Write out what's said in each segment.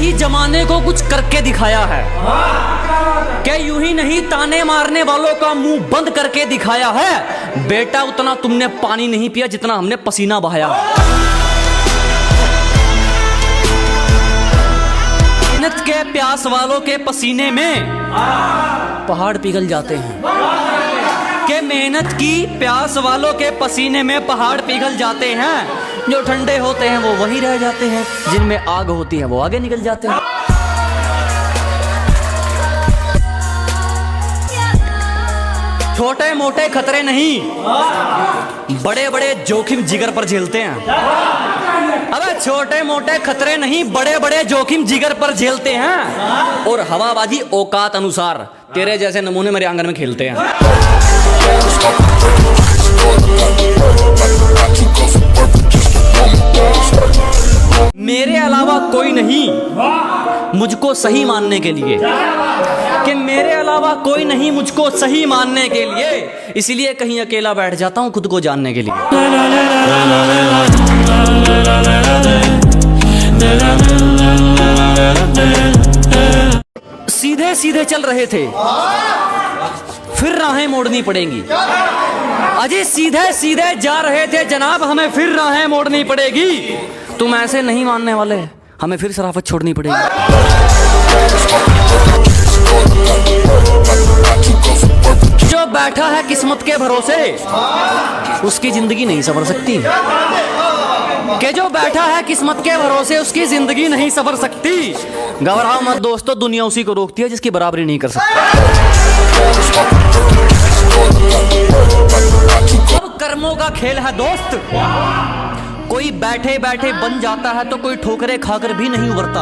अजी जमाने को कुछ करके दिखाया है, क्या यूं ही नहीं ताने मारने वालों का मुंह बंद करके दिखाया है। बेटा उतना तुमने पानी नहीं पिया जितना हमने पसीना बहाया। मेहनत के प्यास वालों के पसीने में पहाड़ पिघल जाते हैं, के मेहनत की प्यास वालों के पसीने में पहाड़ पिघल जाते हैं। जो ठंडे होते हैं वो वहीं रह जाते हैं, जिनमें आग होती है वो आगे निकल जाते हैं। छोटे मोटे खतरे नहीं, बड़े बड़े जोखिम जिगर पर झेलते हैं। अबे छोटे मोटे खतरे नहीं, बड़े बड़े जोखिम जिगर पर झेलते हैं। और हवाबाजी औकात अनुसार तेरे जैसे नमूने मेरे आंगन में खेलते हैं। मेरे अलावा कोई नहीं मुझको सही मानने के लिए, कि मेरे अलावा कोई नहीं मुझको सही मानने के लिए, इसलिए कहीं अकेला बैठ जाता हूं खुद को जानने के लिए। सीधे सीधे चल रहे थे, फिर राहें मोड़नी पड़ेंगी। अजी सीधे सीधे जा रहे थे जनाब, हमें फिर राहें मोड़नी पड़ेगी। तुम ऐसे नहीं मानने वाले, हमें फिर शराफत छोड़नी पड़ेगी। जो बैठा है किस्मत के भरोसे उसकी जिंदगी नहीं संवर सकती, कि जो बैठा है किस्मत के भरोसे उसकी जिंदगी नहीं संवर सकती। घबराओ मत दोस्तों, दुनिया उसी को रोकती है जिसकी बराबरी नहीं कर सकती। अब कर्मों का खेल है दोस्त, कोई बैठे बैठे बन जाता है तो कोई ठोकरे खाकर भी नहीं उबरता।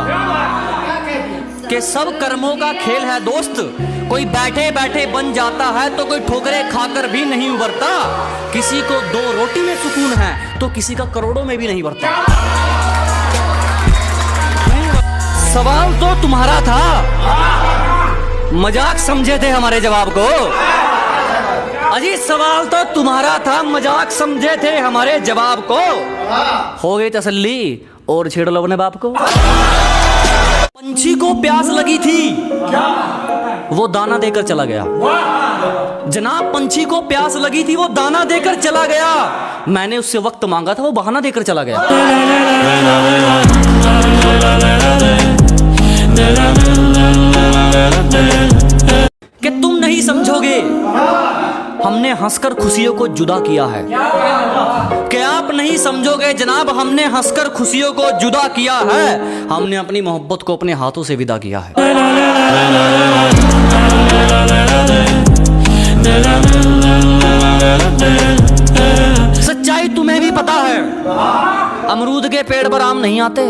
कि सब कर्मों का खेल है दोस्त, कोई बैठे बैठे बन जाता है तो कोई ठोकरे खाकर भी नहीं उबरता। किसी को 2 रोटी में सुकून है तो किसी का करोड़ों में भी नहीं बढ़ता। सवाल तो तुम्हारा था, मजाक समझे थे हमारे जवाब को। अजी सवाल तो तुम्हारा था, मजाक समझे थे हमारे जवाब को। हो गई तसल्ली और छेड़ लो अपने बाप को। पंछी को प्यास लगी थी, वो दाना देकर चला गया। जनाब पंछी को प्यास लगी थी, वो दाना देकर चला गया। मैंने उससे वक्त मांगा था, वो बहाना देकर चला गया। कि तुम नहीं समझोगे हमने हंसकर खुशियों को जुदा किया है, कि आप नहीं समझोगे जनाब हमने हंसकर खुशियों को जुदा किया है। हमने अपनी मोहब्बत को अपने हाथों से विदा किया है। सच्चाई तुम्हें भी पता है, अमरूद के पेड़ पर आम नहीं आते।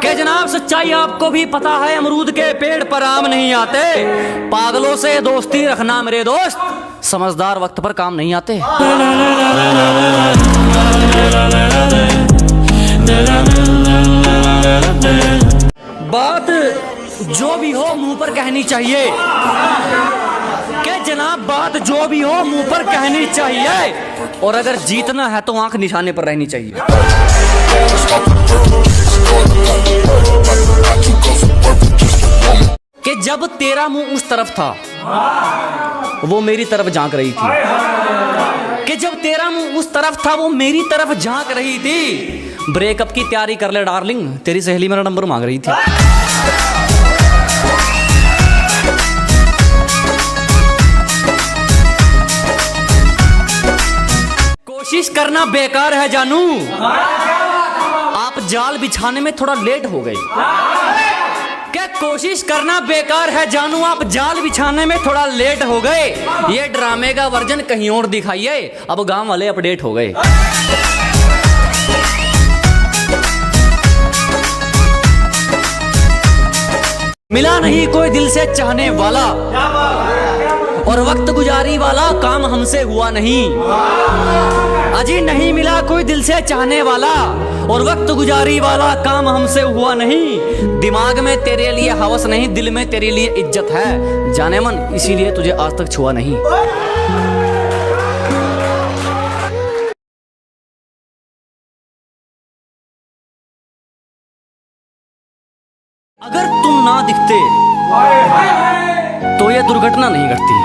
कि जनाब सच्चाई आपको भी पता है, अमरूद के पेड़ पर आम नहीं आते। पागलों से दोस्ती रखना मेरे दोस्त, समझदार वक्त पर काम नहीं आते। बात जो भी हो मुंह पर कहनी चाहिए, कि जनाब बात जो भी हो मुंह पर कहनी चाहिए। और अगर जीतना है तो आंख निशाने पर रहनी चाहिए। कि जब तेरा मुंह उस तरफ था वो मेरी तरफ झांक रही थी, कि जब तेरा मुंह उस तरफ था वो मेरी तरफ झांक रही थी। ब्रेकअप की तैयारी कर ले डार्लिंग, तेरी सहेली मेरा नंबर मांग रही थी। कोशिश करना बेकार है जानू, आप जाल बिछाने में थोड़ा लेट हो गए। क्या कोशिश करना बेकार है जानू, आप जाल बिछाने में थोड़ा लेट हो गए। ये ड्रामे का वर्जन कहीं और दिखाइए, अब गांव वाले अपडेट हो गए। मिला नहीं कोई दिल से चाहने वाला, और वक्त गुजारी वाला काम हमसे हुआ नहीं। अजी नहीं मिला कोई दिल से चाहने वाला, और वक्त गुजारी वाला काम हमसे हुआ नहीं। दिमाग में तेरे लिए हवस नहीं, दिल में तेरे लिए इज्जत है जाने मन, इसीलिए तुझे आज तक छुआ नहीं। अगर तुम ना दिखते तो ये दुर्घटना नहीं घटती।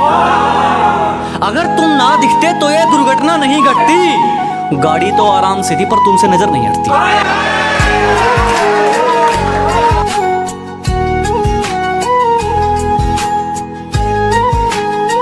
अगर तुम ना दिखते तो ये दुर्घटना नहीं घटती। गाड़ी तो आराम से थी पर तुमसे नजर नहीं हटती।